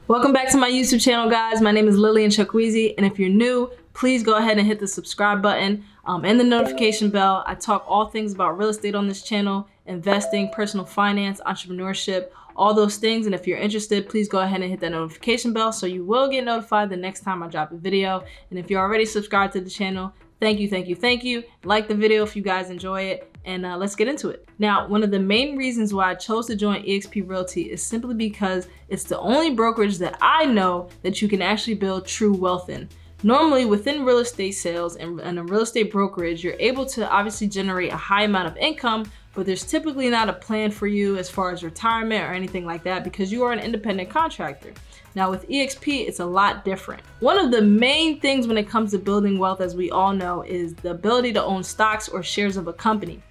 Welcome back to my YouTube channel, guys. My name is Lillian Chuckweezy, and if you're new, please go ahead and hit the subscribe button and the notification bell. I talk all things about real estate on this channel, investing, personal finance, entrepreneurship, all those things. And if you're interested, please go ahead and hit that notification bell so you will get notified the next time I drop a video. And if you're already subscribed to the channel, thank you, thank you, thank you. Like the video if you guys enjoy it, and let's get into it. Now, one of the main reasons why I chose to join eXp Realty is simply because it's the only brokerage that I know that you can actually build true wealth in. Normally, within real estate sales and a real estate brokerage, you're able to obviously generate a high amount of income, but there's typically not a plan for you as far as retirement or anything like that because you are an independent contractor. Now with eXp, it's a lot different. One of the main things when it comes to building wealth, as we all know, is the ability to own stocks or shares of a company.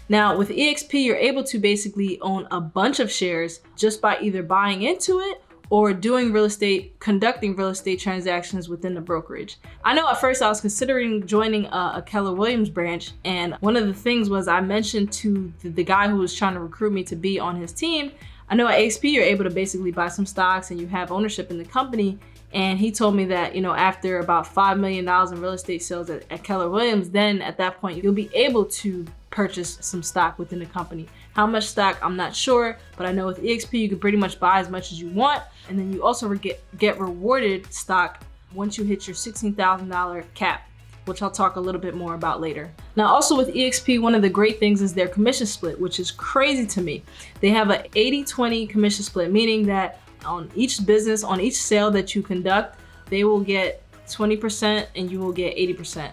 Now with eXp, you're able to basically own a bunch of shares just by either buying into it or doing real estate, conducting real estate transactions within the brokerage. I know at first I was considering joining a Keller Williams branch, and one of the things was I mentioned to the guy who was trying to recruit me to be on his team, I know at eXp you're able to basically buy some stocks and you have ownership in the company. And he told me that, after about $5 million in real estate sales at Keller Williams, then at that point you'll be able to purchase some stock within the company. How much stock, I'm not sure, but I know with eXp you can pretty much buy as much as you want. And then you also get rewarded stock once you hit your $16,000 cap, which I'll talk a little bit more about later. Now also with eXp, one of the great things is their commission split, which is crazy to me. They have an 80-20 commission split, meaning that on each business, on each sale that you conduct, they will get 20% and you will get 80%.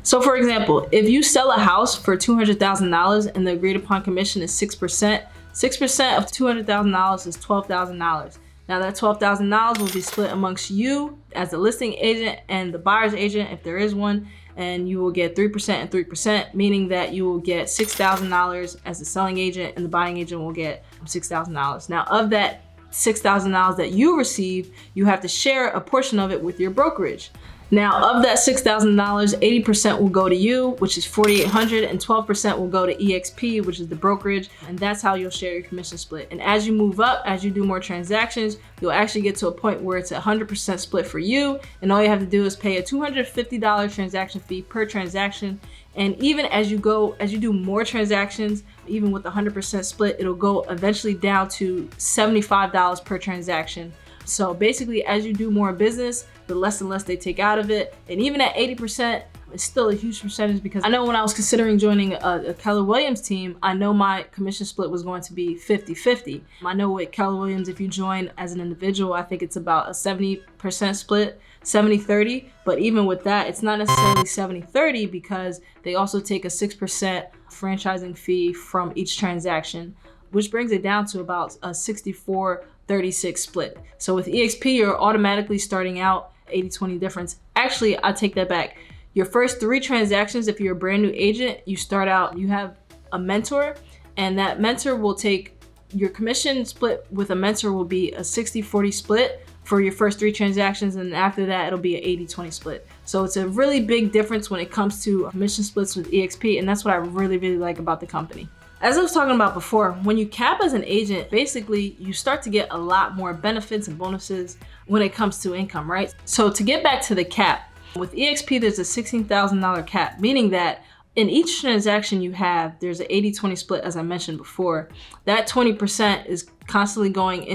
So for example, if you sell a house for $200,000 and the agreed upon commission is 6%, 6% of $200,000 is $12,000. Now that $12,000 will be split amongst you as the listing agent and the buyer's agent, if there is one, and you will get 3% and 3%, meaning that you will get $6,000 as the selling agent and the buying agent will get $6,000. Now of that $6,000 that you receive, you have to share a portion of it with your brokerage. Now of that $6,000, 80% will go to you, which is $4,800, and 12% will go to eXp, which is the brokerage, and that's how you'll share your commission split. And as you move up, as you do more transactions, you'll actually get to a point where it's 100% split for you, and all you have to do is pay a $250 transaction fee per transaction. And even as you do more transactions, even with 100% split, it'll go eventually down to $75 per transaction. So basically, as you do more business, the less and less they take out of it. And even at 80%, it's still a huge percentage, because I know when I was considering joining a Keller Williams team, I know my commission split was going to be 50-50. I know with Keller Williams, if you join as an individual, I think it's about a 70% split, 70-30. But even with that, it's not necessarily 70-30 because they also take a 6% franchising fee from each transaction, which brings it down to about a 64-36 split. So with eXp, you're automatically starting out 80-20 difference. Actually, I take that back. Your first 3 transactions, if you're a brand new agent, you start out, you have a mentor, and that mentor will take your commission split with a mentor will be a 60-40 split for your first 3 transactions, and after that it'll be an 80-20 split. So it's a really big difference when it comes to commission splits with eXp, and that's what I really, really like about the company. As I was talking about before, when you cap as an agent, basically you start to get a lot more benefits and bonuses when it comes to income, right? So to get back to the cap, with eXp there's a $16,000 cap, meaning that in each transaction you have, there's an 80-20 split, as I mentioned before. That 20% is constantly going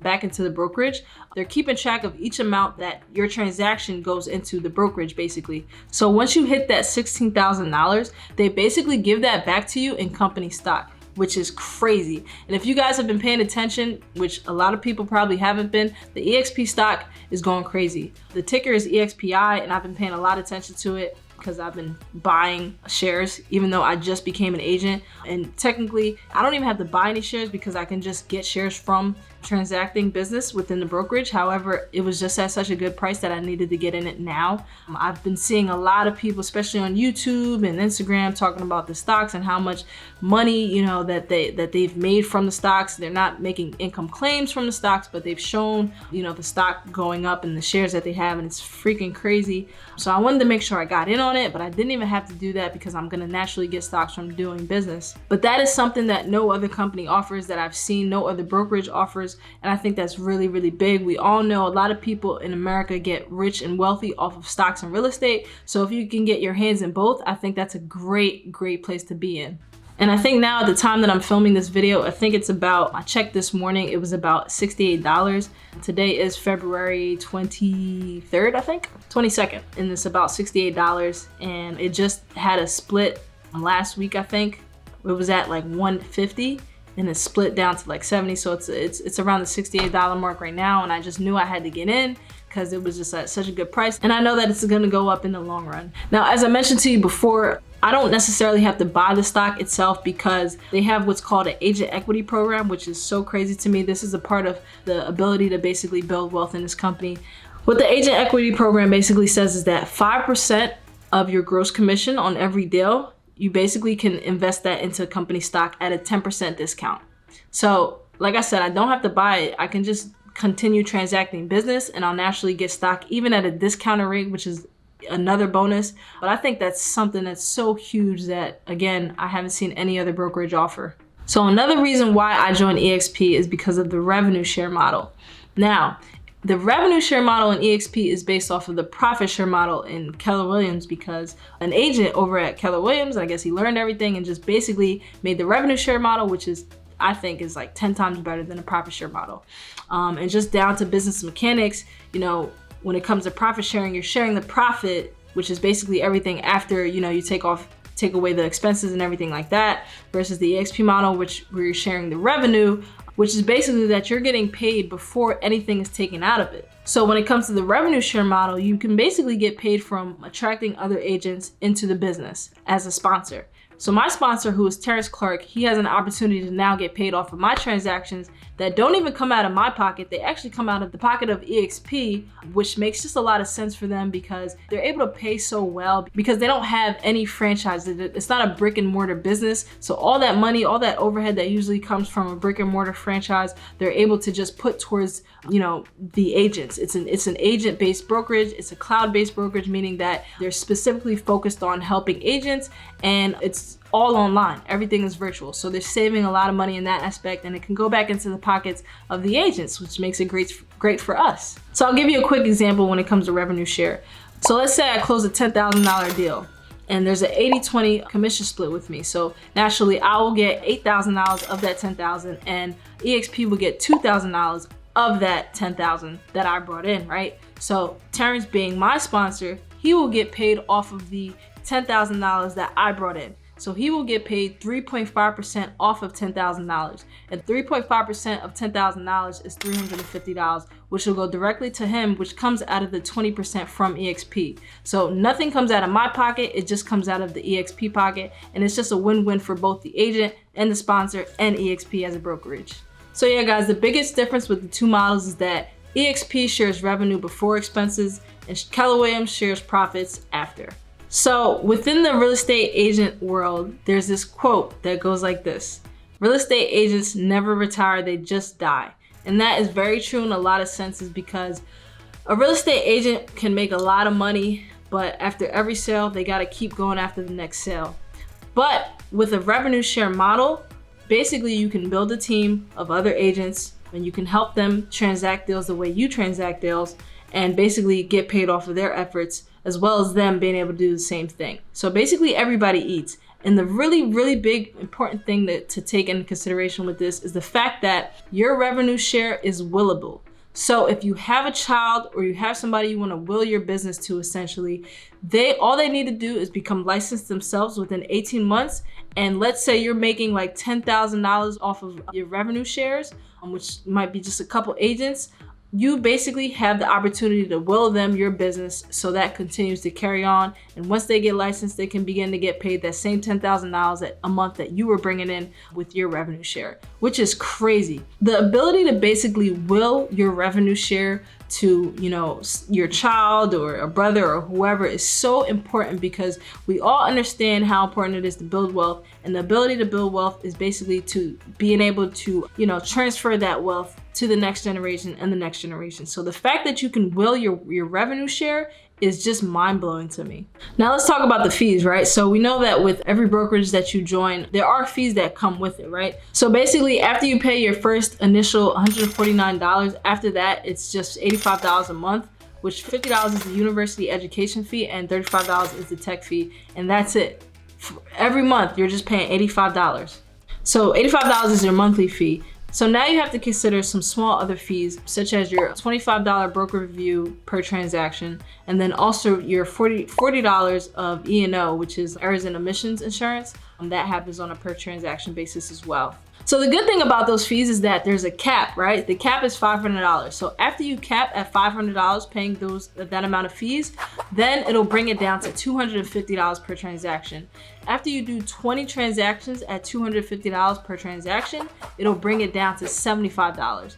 back into the brokerage. They're keeping track of each amount that your transaction goes into the brokerage, basically. So once you hit that $16,000, they basically give that back to you in company stock, which is crazy. And if you guys have been paying attention, which a lot of people probably haven't been, the eXp stock is going crazy. The ticker is EXPI, and I've been paying a lot of attention to it because I've been buying shares, even though I just became an agent. And technically, I don't even have to buy any shares because I can just get shares from transacting business within the brokerage. However, it was just at such a good price that I needed to get in it now. I've been seeing a lot of people, especially on YouTube and Instagram, talking about the stocks and how much money, that they've made from the stocks. They're not making income claims from the stocks, but they've shown, the stock going up and the shares that they have, and it's freaking crazy. So I wanted to make sure I got in on it, but I didn't even have to do that because I'm gonna naturally get stocks from doing business. But that is something that no other company offers that I've seen, no other brokerage offers. numbers. And I think that's really, really big. We all know a lot of people in America get rich and wealthy off of stocks and real estate. So if you can get your hands in both, I think that's a great, great place to be in. And I think now at the time that I'm filming this video, I think it's about, I checked this morning, it was about $68. Today is February 23rd, I think, 22nd. And it's about $68. And it just had a split last week, I think. It was at like 150 and it split down to like 70. So it's around the $68 mark right now. And I just knew I had to get in because it was just at such a good price. And I know that it's gonna go up in the long run. Now, as I mentioned to you before, I don't necessarily have to buy the stock itself because they have what's called an agent equity program, which is so crazy to me. This is a part of the ability to basically build wealth in this company. What the agent equity program basically says is that 5% of your gross commission on every deal, you basically can invest that into company stock at a 10% discount. So like I said, I don't have to buy it. I can just continue transacting business and I'll naturally get stock even at a discounted rate, which is another bonus. But I think that's something that's so huge that, again, I haven't seen any other brokerage offer. So another reason why I joined eXp is because of the revenue share model. Now, the revenue share model in eXp is based off of the profit share model in Keller Williams, because an agent over at Keller Williams, I guess he learned everything and just basically made the revenue share model, which is, I think, is like 10 times better than a profit share model. And just down to business mechanics, you know, when it comes to profit sharing, you're sharing the profit, which is basically everything after, you know, you take away the expenses and everything like that, versus the eXp model, where you're sharing the revenue, which is basically that you're getting paid before anything is taken out of it. So when it comes to the revenue share model, you can basically get paid from attracting other agents into the business as a sponsor. So my sponsor, who is Terrence Clark, he has an opportunity to now get paid off of my transactions that don't even come out of my pocket. They actually come out of the pocket of eXp, which makes just a lot of sense for them because they're able to pay so well because they don't have any franchise. It's not a brick and mortar business. So all that money, all that overhead that usually comes from a brick and mortar franchise, they're able to just put towards, you know, the agents. It's an agent-based brokerage. It's a cloud-based brokerage, meaning that they're specifically focused on helping agents, and it's all online. Everything is virtual. So they're saving a lot of money in that aspect, and it can go back into the pockets of the agents, which makes it great for us. So I'll give you a quick example when it comes to revenue share. So let's say I close a $10,000 deal and there's an 80-20 commission split with me. So naturally I will get $8,000 of that $10,000 and eXp will get $2,000 of that $10,000 that I brought in, right? So Terrence, being my sponsor, he will get paid off of the $10,000 that I brought in. So he will get paid 3.5% off of $10,000. And 3.5% of $10,000 is $350, which will go directly to him, which comes out of the 20% from eXp. So nothing comes out of my pocket, it just comes out of the eXp pocket. And it's just a win-win for both the agent and the sponsor and eXp as a brokerage. So yeah, guys, the biggest difference with the two models is that eXp shares revenue before expenses and Keller Williams shares profits after. So within the real estate agent world, there's this quote that goes like this: real estate agents never retire, they just die. And that is very true in a lot of senses, because a real estate agent can make a lot of money, but after every sale, they gotta keep going after the next sale. But with a revenue share model, basically you can build a team of other agents and you can help them transact deals the way you transact deals and basically get paid off of their efforts, as well as them being able to do the same thing. So basically everybody eats. And the really, really big important thing to take into consideration with this is the fact that your revenue share is willable. So if you have a child or you have somebody you want to will your business to, essentially, all they need to do is become licensed themselves within 18 months. And let's say you're making like $10,000 off of your revenue shares, which might be just a couple agents. You basically have the opportunity to will them your business so that continues to carry on. And once they get licensed, they can begin to get paid that same $10,000 a month that you were bringing in with your revenue share, which is crazy. The ability to basically will your revenue share to, you know, your child or a brother or whoever is so important, because we all understand how important it is to build wealth. And the ability to build wealth is basically to being able to, you know, transfer that wealth to the next generation and the next generation. So the fact that you can will your revenue share is just mind-blowing to me. Now let's talk about the fees, right? So we know that with every brokerage that you join, there are fees that come with it, right? So basically, after you pay your first initial $149, after that, it's just $85 a month, which $50 is the university education fee and $35 is the tech fee, and that's it. Every month, you're just paying $85. So $85 is your monthly fee. So now you have to consider some small other fees, such as your $25 broker review per transaction, and then also your $40 of E&O, which is errors and omissions insurance. That happens on a per transaction basis as well. So the good thing about those fees is that there's a cap, right? The cap is $500. So after you cap at $500 paying that amount of fees, then it'll bring it down to $250 per transaction. After you do 20 transactions at $250 per transaction, it'll bring it down to $75.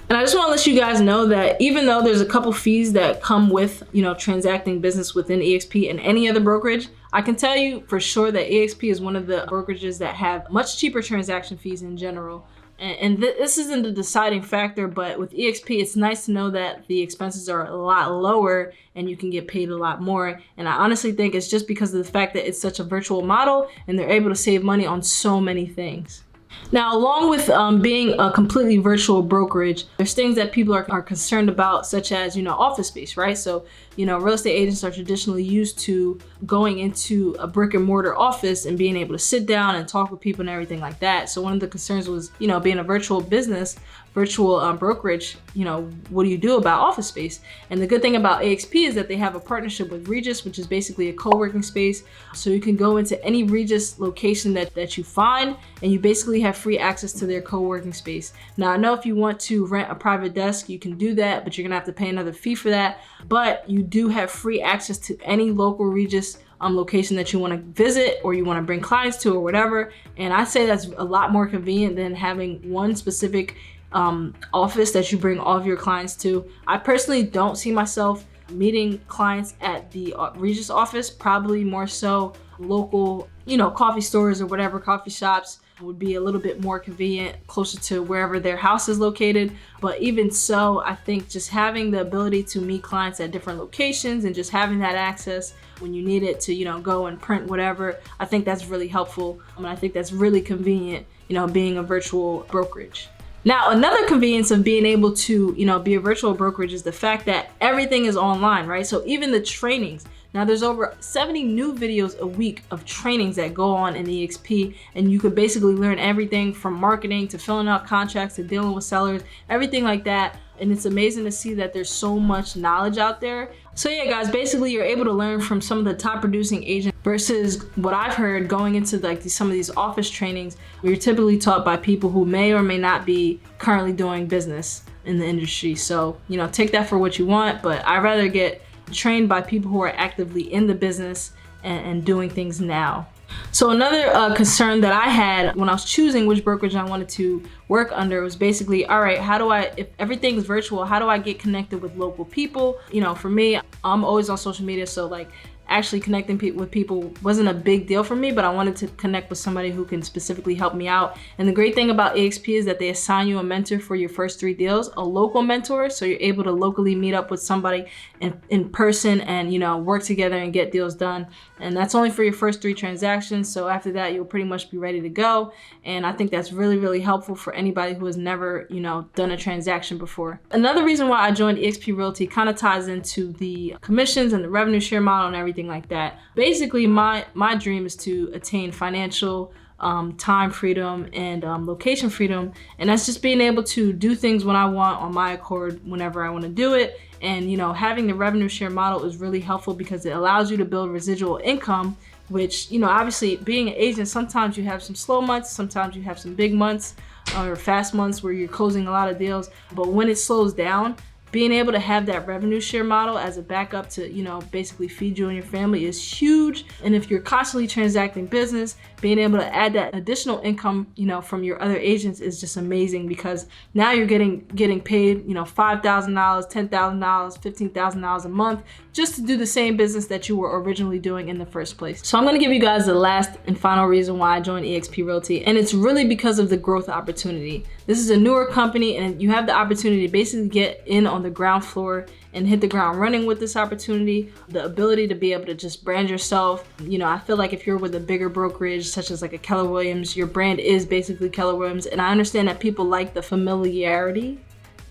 And I just want to let you guys know that even though there's a couple fees that come with, transacting business within eXp and any other brokerage, I can tell you for sure that eXp is one of the brokerages that have much cheaper transaction fees in general. And this isn't a deciding factor, but with eXp, it's nice to know that the expenses are a lot lower and you can get paid a lot more. And I honestly think it's just because of the fact that it's such a virtual model and they're able to save money on so many things. Now, along with being a completely virtual brokerage, there's things that people are concerned about, such as, office space, right? So, real estate agents are traditionally used to going into a brick and mortar office and being able to sit down and talk with people and everything like that. So one of the concerns was, being a virtual business, virtual brokerage, what do you do about office space? And the good thing about eXp is that they have a partnership with Regus, which is basically a co-working space. So you can go into any Regus location that you find, and you basically have free access to their co-working space. Now, I know if you want to rent a private desk, you can do that, but you're gonna have to pay another fee for that. But you do have free access to any local Regus location that you want to visit or you want to bring clients to or whatever. And I say that's a lot more convenient than having one specific office that you bring all of your clients to. I personally don't see myself meeting clients at the Regus office, probably more so local, coffee stores or whatever, coffee shops would be a little bit more convenient, closer to wherever their house is located. But even so, I think just having the ability to meet clients at different locations and just having that access when you need it to, go and print whatever, I think that's really helpful. I think that's really convenient, being a virtual brokerage. Now, another convenience of being able to, be a virtual brokerage is the fact that everything is online, right? So even the trainings. Now, there's over 70 new videos a week of trainings that go on in eXp, and you could basically learn everything from marketing to filling out contracts to dealing with sellers, everything like that. And it's amazing to see that there's so much knowledge out there. So yeah, guys, basically you're able to learn from some of the top producing agents versus what I've heard going into some of these office trainings where you're typically taught by people who may or may not be currently doing business in the industry. So, take that for what you want, but I'd rather get trained by people who are actively in the business and doing things now. So another concern that I had when I was choosing which brokerage I wanted to work under was basically, all right, if everything's virtual, how do I get connected with local people? For me, I'm always on social media, so actually connecting with people wasn't a big deal for me, but I wanted to connect with somebody who can specifically help me out. And the great thing about eXp is that they assign you a mentor for your first 3 deals, a local mentor, so you're able to locally meet up with somebody in person and work together and get deals done. And that's only for your first 3 transactions. So after that, you'll pretty much be ready to go. And I think that's really, really helpful for anybody who has never, done a transaction before. Another reason why I joined eXp Realty kind of ties into the commissions and the revenue share model and everything like that. Basically, my dream is to attain financial time freedom and location freedom, and that's just being able to do things when I want on my accord whenever I want to do it. And having the revenue share model is really helpful because it allows you to build residual income, which obviously being an agent, sometimes you have some slow months, sometimes you have some big months or fast months where you're closing a lot of deals. But when it slows down, being able to have that revenue share model as a backup to, basically feed you and your family is huge. And if you're constantly transacting business, being able to add that additional income, from your other agents is just amazing because now you're getting paid, $5,000, $10,000, $15,000 a month just to do the same business that you were originally doing in the first place. So I'm gonna give you guys the last and final reason why I joined eXp Realty, and it's really because of the growth opportunity. This is a newer company and you have the opportunity to basically get in on on the ground floor and hit the ground running with this opportunity. The ability to be able to just brand yourself. You know, I feel like if you're with a bigger brokerage, such as like a Keller Williams, your brand is basically Keller Williams. And I understand that people like the familiarity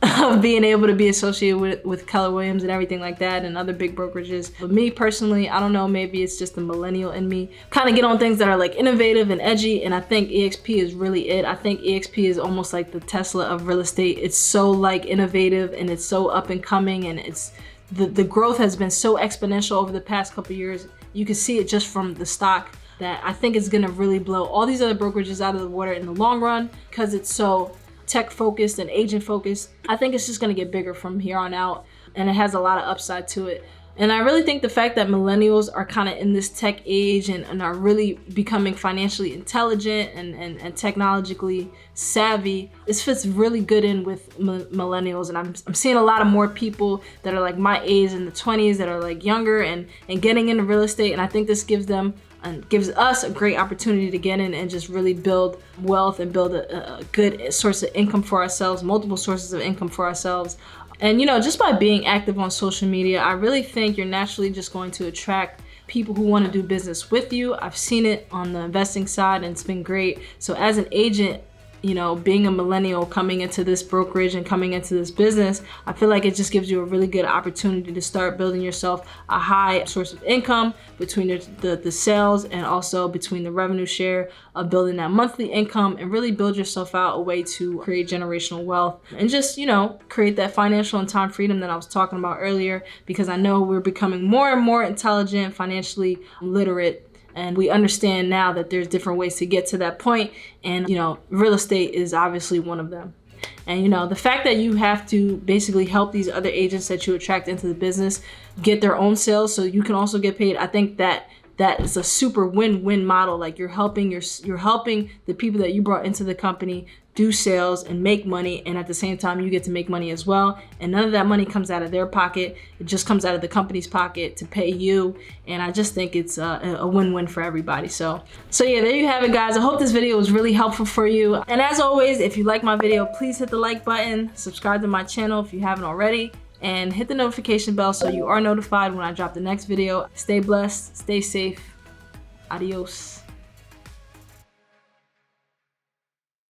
of being able to be associated with Keller Williams and everything like that and other big brokerages. But me personally, I don't know, maybe it's just the millennial in me. Kind of get on things that are like innovative and edgy, and I think eXp is really it. I think eXp is almost like the Tesla of real estate. It's so like innovative and it's so up and coming, and it's the growth has been so exponential over the past couple years. You can see it just from the stock, that I think it's gonna really blow all these other brokerages out of the water in the long run because it's so tech focused and agent focused. I think it's just gonna get bigger from here on out, and it has a lot of upside to it. And I really think the fact that millennials are kind of in this tech age and are really becoming financially intelligent and technologically savvy, this fits really good in with millennials. And I'm seeing a lot of more people that are like my age in the 20s that are like younger and getting into real estate. And I think this gives them and gives us a great opportunity to get in and just really build wealth and build a good source of income for ourselves, multiple sources of income for ourselves. And you know, just by being active on social media, I really think you're naturally just going to attract people who want to do business with you. I've seen it on the investing side and it's been great. So as an agent, you know, being a millennial coming into this brokerage and coming into this business, I feel like it just gives you a really good opportunity to start building yourself a high source of income between the sales and also between the revenue share of building that monthly income, and really build yourself out a way to create generational wealth and just, you know, create that financial and time freedom that I was talking about earlier, because I know we're becoming more and more intelligent, financially literate. And we understand now that there's different ways to get to that point. And, you know, real estate is obviously one of them. And, you know, the fact that you have to basically help these other agents that you attract into the business get their own sales so you can also get paid, I think that is a super win-win model. Like you're helping the people that you brought into the company do sales and make money, and at the same time you get to make money as well, and none of that money comes out of their pocket. It just comes out of the company's pocket to pay you, and I just think it's a win-win for everybody. So yeah, there you have it, guys. I hope this video was really helpful for you, and as always, if you like my video, please hit the like button, subscribe to my channel if you haven't already, and hit the notification bell so you are notified when I drop the next video. Stay blessed, stay safe, adios.